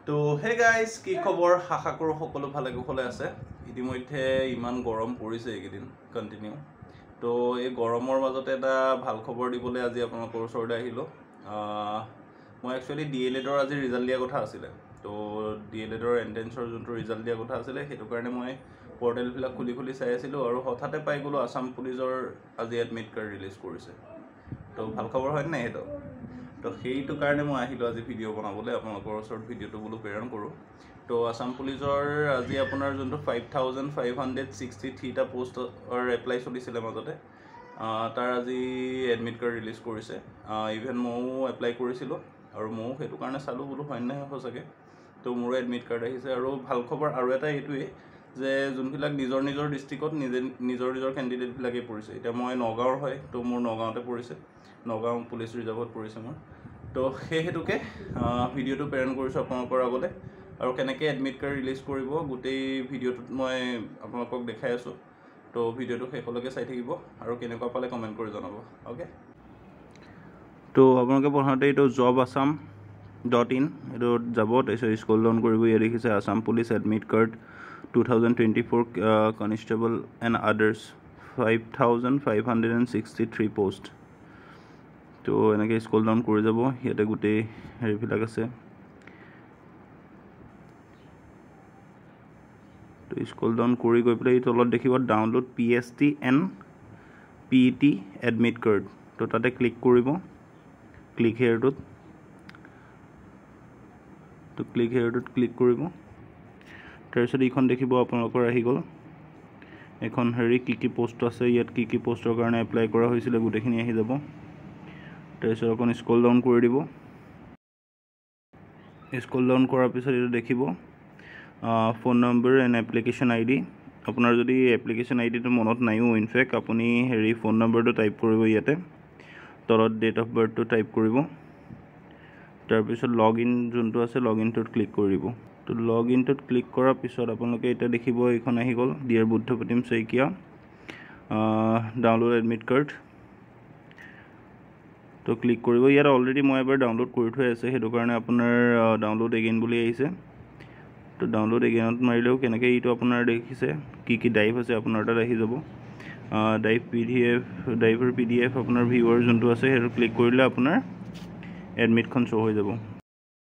তো hey guys কি খবৰ আশা কৰো সকলো ভালে কুশলে আছে ইতিমধ্যে ইমান গৰম পৰিছে এইকেইদিন কন্টিনিউ তো এই গৰমৰ মাজতে এটা ভাল খবৰ দিবলৈ আজি আপোনালোকৰ ওচৰলৈ আহিলো মই একচুয়ালি ডিএলএডৰ আজি ৰিজাল্ট দিয়া কথা আছিলে তো ডিএলএডৰ এন্ট্ৰেন্সৰ যোনটো ৰিজাল্ট দিয়া কথা আছিলে সেইটো কাৰণে মই পোৰ্টেল বিলাক খুলি চাই আছিলো আৰু হঠাতে পাই গলো আসাম পুলিচৰ আজি এডমিট কাৰ্ড ৰিলিজ কৰিছে তো ভাল খবৰ হয় নাই হেটো তো সেইটো কাৰণে মই আহিলো আজি ভিডিও বনাবলৈ আপোনালোকৰ ওচৰত ভিডিওটো বলো প্ৰেৰণ কৰো তো আসাম পুলিচৰ আজি আপোনাৰ যোনটো 5563 টা পোষ্টৰ এপ্লাই চলিছিলে মাজতে তাৰ আজি এডমিট কাৰ্ড ৰিলিজ কৰিছে ইভেন মও এপ্লাই কৰিছিলো আৰু মও সেইটো কাৰণে চালো বলো হয় নাই হসকে তো মোৰ এডমিট কাৰ্ড আহিছে আৰু ভাল খবৰ আৰু এটা এইটোৱে যে যোনবিলাক নিজৰ ডিস্ট্ৰিক্টত নিজৰ ক্যান্ডিডেট বিলাকে পৰিছে এটা মই নগাঁওৰ হয় তো মোৰ নগাঁওতে পৰিছে নগাঁও পুলিচ ৰিজাৰ্ভত পৰিছে মোৰ তো হেতুকে ভিডিওটো প্ৰেৰণ কৰিছো আপোনালোকৰ আগলৈ আৰু কেনেকৈ এডমিট কাৰ্ড ৰিলিজ কৰিব গোটেই ভিডিওটোত মই আপোনালোকক দেখাই আছো তো ভিডিওটো শেষলৈকে চাই থাকিব আৰু কেনেকুৱা পালে কমেন্ট কৰি জনাব ওকে তো আপোনালোকে প্ৰথমতে এইটো jobassam.in এটো যাব তাৰপিছত স্ক্ৰল ডাউন কৰিব ইয়াত দেখিছে Assam police admit card 2024 constable and others 5563 post তো এনেকৈ স্ক্ৰল ডাউন কৰি যাব ইয়াতে গোটেই হেৰিবিলাক আছে তো স্ক্ৰল ডাউন কৰি গৈ পেলাই তলত দেখিব download PST and PET admit card তো তাতে ক্লিক কৰিব ক্লিক হেয়াৰটোত তো ক্লিক হেয়াৰটোত ক্লিক কৰিব তাৰপিছত এইখন দেখিব আপোনালোকৰ আহি গ'ল এখন হেৰি কি পোষ্ট আছে ইয়াত কি পোষ্টৰ কাৰণে এপ্লাই কৰা হৈছিল গোটেইখিনি আহি যাব তাৰপিছত অকণ স্ক্ৰল ডাউন কৰি দিব স্ক্ৰল ডাউন কৰাৰ পিছত এটা দেখিব phone number and application ID আপোনাৰ যদি এপ্লিকেশ্যন আইডিটো মনত নাইও ইনফেক্ট আপুনি হেৰি ফোন নম্বৰটো টাইপ কৰিব ইয়াতে তলত ডেট অফ বাৰ্থটো টাইপ কৰিব তাৰপিছত লগইন যোনটো আছে লগইনটোত ক্লিক কৰিব তো লগইনটোত ক্লিক কৰাৰ পিছত আপোনালোকে এটা দেখিব এইখন আহি গ'ল dear Buddha Pratim Saikia download admit card তো ক্লিক কৰিব ইয়াত অলৰেডি মই এবাৰ ডাউনলোড কৰি থৈ আছে হেতু কাৰণে আপোনাৰ ডাউনলোড এগেইন বুলি আহিছে তো ডাউনলোড এগেইনত মাৰিলেও কেনেকৈ এইটো আপোনাৰ দেখিছে কি ড্ৰাইভ আছে আপোনাৰ তাত আহি যাব ড্ৰাইভৰ PDF আপোনাৰ ভিউৱাৰ যোনটো আছে হেতু ক্লিক কৰিলে আপোনাৰ এডমিটখন শো হৈ যাব